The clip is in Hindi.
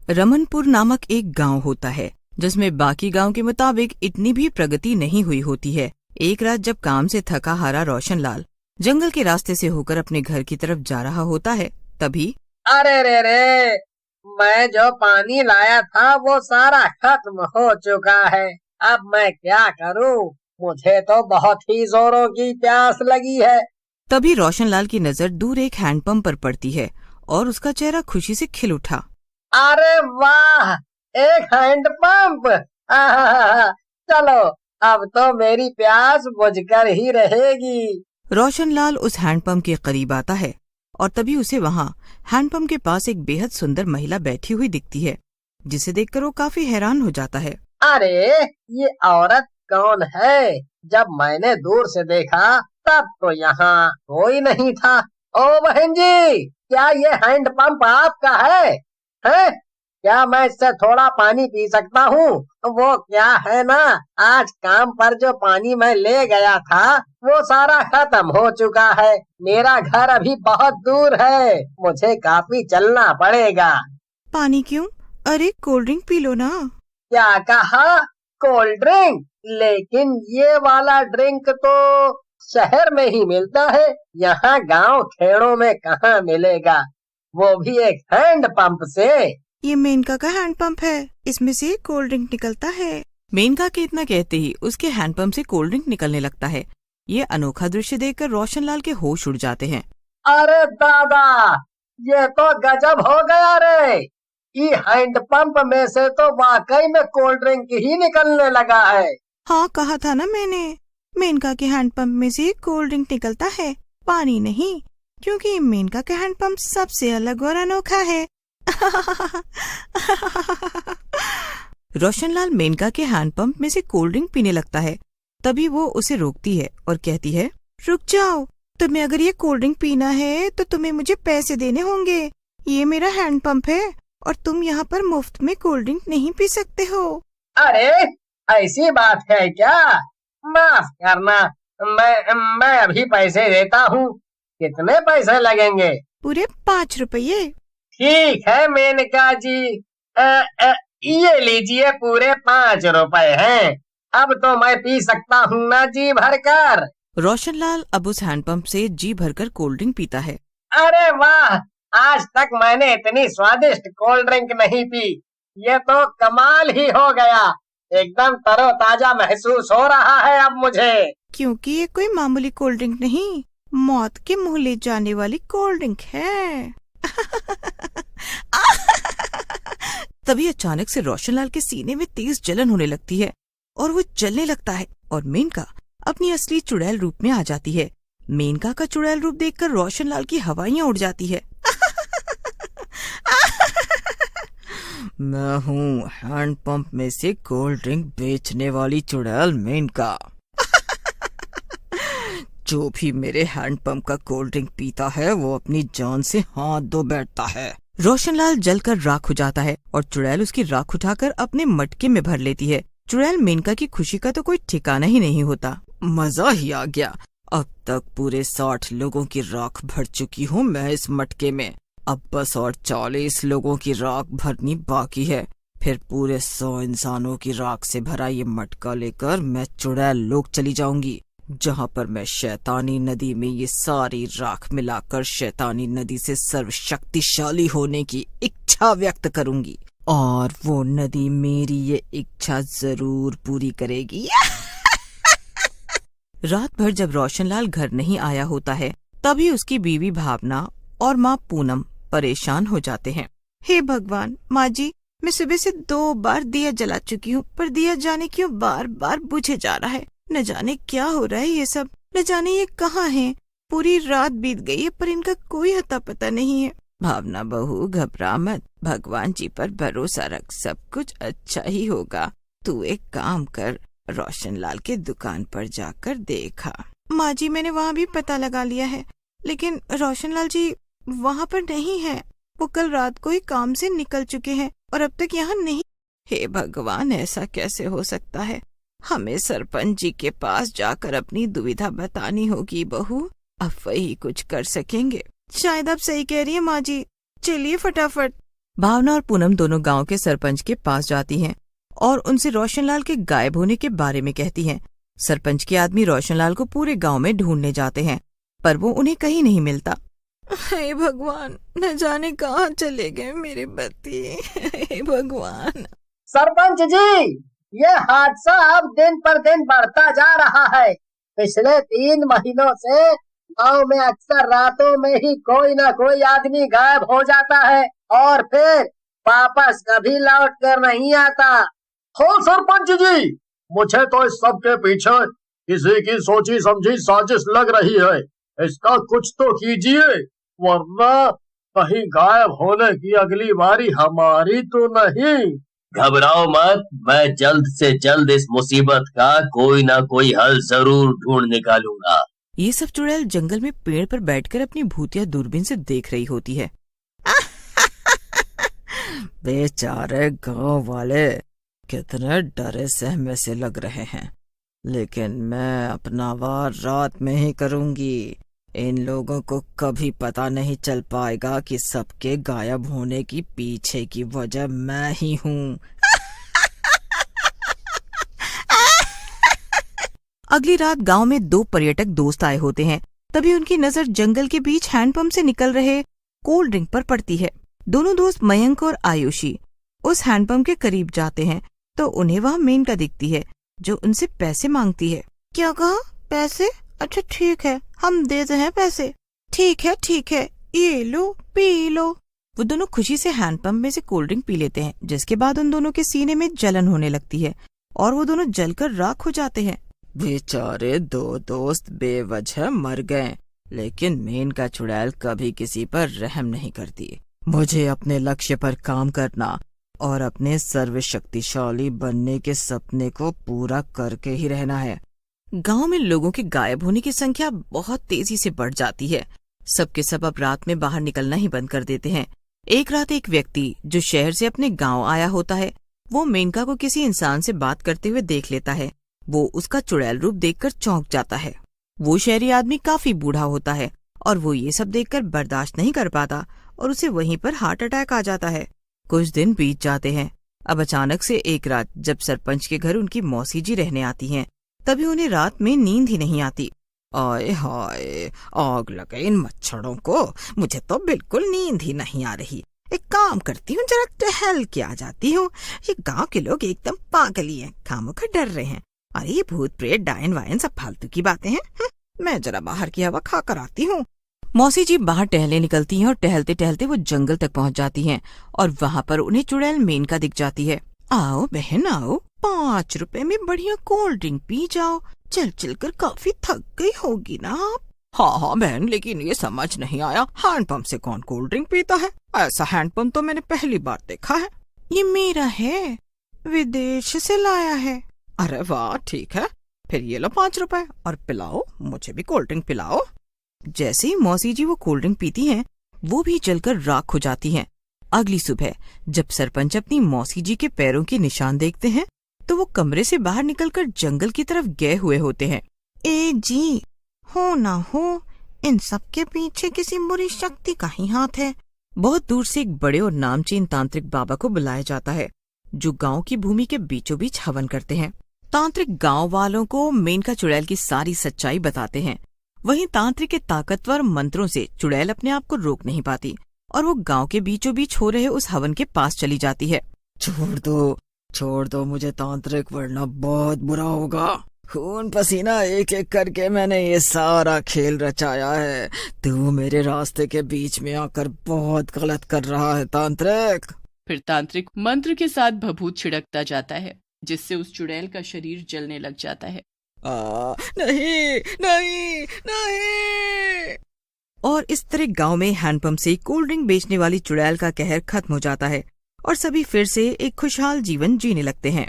रमनपुर नामक एक गांव होता है जिसमें बाकी गांव के मुताबिक इतनी भी प्रगति नहीं हुई होती है। एक रात जब काम से थका हारा रोशनलाल जंगल के रास्ते से होकर अपने घर की तरफ जा रहा होता है, तभी अरे रे, मैं जो पानी लाया था वो सारा खत्म हो चुका है। अब मैं क्या करूं? मुझे तो बहुत ही जोरों की प्यास लगी है। तभी रोशनलाल की नजर दूर एक हैंडपंप पर पड़ती है और उसका चेहरा खुशी से खिल उठा। अरे वाह, एक हैंडपंप! आहा, चलो अब तो मेरी प्यास बुझकर ही रहेगी। रोशनलाल उस हैंडपंप के करीब आता है और तभी उसे वहाँ हैंडपंप के पास एक बेहद सुंदर महिला बैठी हुई दिखती है, जिसे देखकर वो काफी हैरान हो जाता है। अरे ये औरत कौन है? जब मैंने दूर से देखा तब तो यहाँ कोई नहीं था। ओ बहन जी, क्या ये हैंडपंप आपका है? हैं? क्या मैं इससे थोड़ा पानी पी सकता हूँ? वो क्या है ना, आज काम पर जो पानी मैं ले गया था वो सारा खत्म हो चुका है। मेरा घर अभी बहुत दूर है, मुझे काफी चलना पड़ेगा। पानी क्यों? अरे कोल्ड ड्रिंक पी लो ना। क्या कहा? Cold drink? लेकिन ये वाला ड्रिंक तो शहर में ही मिलता है, यहाँ गांव खेड़ों में कहाँ मिलेगा, वो भी एक हैंड पंप से। ये मेनका का हैंडपंप है, इसमें से कोल्ड ड्रिंक निकलता है। मेनका के इतना कहते ही उसके हैंडपंप से कोल्ड ड्रिंक निकलने लगता है। ये अनोखा दृश्य देखकर रोशनलाल के होश उड़ जाते हैं। अरे दादा, ये तो गजब हो गया रे। ये हैंडपंप में से तो वाकई में कोल्ड ड्रिंक ही निकलने लगा है। हाँ, कहा था ना मैंने, मेनका के हैंडपंप में से कोल्ड ड्रिंक निकलता है, पानी नहीं, क्योंकि मेनका का हैंडपंप सबसे अलग और अनोखा है। रोशनलाल मेनका के हैंडपंप में से कोल्ड ड्रिंक पीने लगता है। तभी वो उसे रोकती है और कहती है, रुक जाओ, तुम्हें अगर ये कोल्ड ड्रिंक पीना है तो तुम्हें मुझे पैसे देने होंगे। ये मेरा हैंडपंप है और तुम यहाँ पर मुफ्त में कोल्ड ड्रिंक नहीं पी सकते हो। अरे ऐसी बात है क्या? माफ करना, मैं अभी पैसे देता हूँ। कितने पैसे लगेंगे? पूरे 5 रुपये। ठीक है मेनका जी, ये लीजिए, पूरे 5 रुपए हैं। अब तो मैं पी सकता हूँ ना जी भरकर। रोशनलाल अब उस हैंडपंप से जी भरकर कोल्ड ड्रिंक पीता है। अरे वाह, आज तक मैंने इतनी स्वादिष्ट कोल्ड ड्रिंक नहीं पी। ये तो कमाल ही हो गया, एकदम तरोताजा महसूस हो रहा है अब मुझे। क्योंकि ये कोई मामूली कोल्ड ड्रिंक नहीं, मौत के मुंह ले जाने वाली कोल्ड ड्रिंक है। तभी अचानक से रोशनलाल के सीने में तेज जलन होने लगती है और वो जलने लगता है और मेनका अपनी असली चुड़ैल रूप में आ जाती है। मेनका का चुड़ैल रूप देखकर रोशनलाल की हवाइयां उड़ जाती है। मैं हूँ हैंडपंप में से कोल्ड ड्रिंक बेचने वाली चुड़ैल मेनका। जो भी मेरे हैंडपंप का कोल्ड ड्रिंक पीता है वो अपनी जान से हाथ धो बैठता है। रोशनलाल जलकर राख हो जाता है और चुड़ैल उसकी राख उठाकर अपने मटके में भर लेती है। चुड़ैल मेनका की खुशी का तो कोई ठिकाना ही नहीं होता। मजा ही आ गया, अब तक पूरे 60 लोगों की राख भर चुकी हूँ मैं इस मटके में। अब बस और 40 लोगों की राख भरनी बाकी है, फिर पूरे 100 इंसानों की राख से भरा ये मटका लेकर मैं चुड़ैल लोक चली जाऊंगी, जहाँ पर मैं शैतानी नदी में ये सारी राख मिलाकर शैतानी नदी से सर्वशक्तिशाली होने की इच्छा व्यक्त करूंगी और वो नदी मेरी ये इच्छा जरूर पूरी करेगी। रात भर जब रोशनलाल घर नहीं आया होता है, तभी उसकी बीवी भावना और माँ पूनम परेशान हो जाते हैं। हे भगवान, माँ जी, मैं सुबह से 2 बार दिया जला चुकी हूँ, पर दिया जाने क्यों बार बार बुझे जा रहा है। न जाने क्या हो रहा है ये सब, न जाने ये कहाँ हैं। पूरी रात बीत गई है पर इनका कोई अता पता नहीं है। भावना बहू, घबरा मत, भगवान जी पर भरोसा रख, सब कुछ अच्छा ही होगा। तू एक काम कर, रोशनलाल के दुकान पर जाकर देखा। माँ जी, मैंने वहाँ भी पता लगा लिया है, लेकिन रोशनलाल जी वहाँ पर नहीं है। वो कल रात को ही काम से निकल चुके हैं और अब तक यहाँ नहीं। हे भगवान, ऐसा कैसे हो सकता है? हमें सरपंच जी के पास जाकर अपनी दुविधा बतानी होगी बहू, अब वही कुछ कर सकेंगे। शायद आप सही कह रही है माँ जी, चलिए फटाफट। भावना और पूनम दोनों गांव के सरपंच के पास जाती हैं और उनसे रोशनलाल के गायब होने के बारे में कहती हैं। सरपंच के आदमी रोशनलाल को पूरे गांव में ढूंढने जाते हैं, पर वो उन्हें कहीं नहीं मिलता। हे भगवान, न जाने कहाँ चले गए मेरे पति। हे भगवान। सरपंच जी, ये हादसा अब दिन पर दिन बढ़ता जा रहा है। पिछले 3 महीनों से गांव में अक्सर रातों में ही कोई न कोई आदमी गायब हो जाता है और फिर वापस कभी लौट कर नहीं आता। हाँ सरपंच जी, मुझे तो इस सब के पीछे किसी की सोची समझी साजिश लग रही है। इसका कुछ तो कीजिए, वरना कहीं गायब होने की अगली बारी हमारी तो नहीं। घबराओ मत, मैं जल्द से जल्द इस मुसीबत का कोई ना कोई हल जरूर ढूंढ निकालूंगा। ये सब चुड़ैल जंगल में पेड़ पर बैठकर अपनी भूतिया दूरबीन से देख रही होती है। बेचारे गांव वाले कितने डरे सहमे से लग रहे हैं, लेकिन मैं अपना वार रात में ही करूंगी। इन लोगों को कभी पता नहीं चल पाएगा कि सबके गायब होने की पीछे की वजह मैं ही हूँ। अगली रात गांव में 2 पर्यटक दोस्त आए होते हैं। तभी उनकी नजर जंगल के बीच हैंडपंप से निकल रहे कोल्ड ड्रिंक पर पड़ती है। दोनों दोस्त मयंक और आयुषी उस हैंडपंप के करीब जाते हैं तो उन्हें वहां मेनका दिखती है, जो उनसे पैसे मांगती है। क्या कहा? पैसे? अच्छा ठीक है, हम देते हैं पैसे। ठीक है, ये लो, पी लो। वो दोनों खुशी से हैंडपंप में से कोल्ड ड्रिंक पी लेते हैं, जिसके बाद उन दोनों के सीने में जलन होने लगती है और वो दोनों जलकर राख हो जाते हैं। बेचारे 2 दोस्त बेवजह मर गए, लेकिन मेनका चुड़ैल कभी किसी पर रहम नहीं करती। मुझे अपने लक्ष्य पर काम करना और अपने सर्वशक्तिशाली बनने के सपने को पूरा करके ही रहना है। गांव में लोगों के गायब होने की संख्या बहुत तेजी से बढ़ जाती है। सबके सब अब रात में बाहर निकलना ही बंद कर देते हैं। एक रात एक व्यक्ति जो शहर से अपने गांव आया होता है, वो मेनका को किसी इंसान से बात करते हुए देख लेता है। वो उसका चुड़ैल रूप देखकर चौंक जाता है। वो शहरी आदमी काफी बूढ़ा होता है और वो ये सब देखकर बर्दाश्त नहीं कर पाता और उसे वहीं पर हार्ट अटैक आ जाता है। कुछ दिन बीत जाते हैं। अब अचानक से एक रात जब सरपंच के घर उनकी मौसी जी रहने आती हैं, तभी उन्हें रात में नींद ही नहीं आती। आए हाय, आग लगे इन मच्छरों को, मुझे तो बिल्कुल नींद ही नहीं आ रही। एक काम करती हूँ, जरा टहल के आ जाती हूँ। ये गांव के लोग एकदम पागल ही हैं, खामोखा डर रहे हैं। अरे ये भूत प्रेत डायन वायन सब फालतू की बातें हैं। मैं जरा बाहर की हवा खा कर आती हूँ। मौसी जी बाहर टहलने निकलती हैं और टहलते टहलते वो जंगल तक पहुँच जाती हैं और वहाँ पर उन्हें चुड़ैल मेनका दिख जाती है। आओ बहन आओ, 5 रुपए में बढ़िया कोल्ड ड्रिंक पी जाओ। चल कर काफी थक गई होगी ना आप। हाँ बहन, लेकिन ये समझ नहीं आया, हैंडपंप से कौन कोल्ड ड्रिंक पीता है? ऐसा हैंडपंप तो मैंने पहली बार देखा है। ये मेरा है, विदेश से लाया है। अरे वाह, ठीक है, फिर ये लो 5 रुपए और पिलाओ, मुझे भी कोल्ड ड्रिंक पिलाओ। जैसे ही मौसी जी वो कोल्ड ड्रिंक पीती हैं, वो भी जलकर राख हो जाती हैं। अगली सुबह जब सरपंच अपनी मौसी जी के पैरों के निशान देखते हैं, तो वो कमरे से बाहर निकलकर जंगल की तरफ गए हुए होते हैं। ए जी, हो ना हो, इन सब के पीछे किसी बुरी शक्ति का ही हाथ है। बहुत दूर से एक बड़े और नामचीन तांत्रिक बाबा को बुलाया जाता है, जो गांव की भूमि के बीचों बीच हवन करते हैं। तांत्रिक गांव वालों को मेनका चुड़ैल की सारी सच्चाई बताते हैं। वहीं तांत्रिक के ताकतवर मंत्रों से चुड़ैल अपने आप को रोक नहीं पाती और वो गांव के बीचों बीच हो रहे उस हवन के पास चली जाती है। छोड़ दो मुझे तांत्रिक, वरना बहुत बुरा होगा। खून पसीना एक एक करके मैंने ये सारा खेल रचाया है। तू मेरे रास्ते के बीच में आकर बहुत गलत कर रहा है तांत्रिक। फिर तांत्रिक मंत्र के साथ भभूत छिड़कता जाता है, जिससे उस चुड़ैल का शरीर जलने लग जाता है। नहीं। और इस तरह गांव में हैंडपंप से कोल्ड ड्रिंक बेचने वाली चुड़ैल का कहर खत्म हो जाता है और सभी फिर से एक खुशहाल जीवन जीने लगते हैं।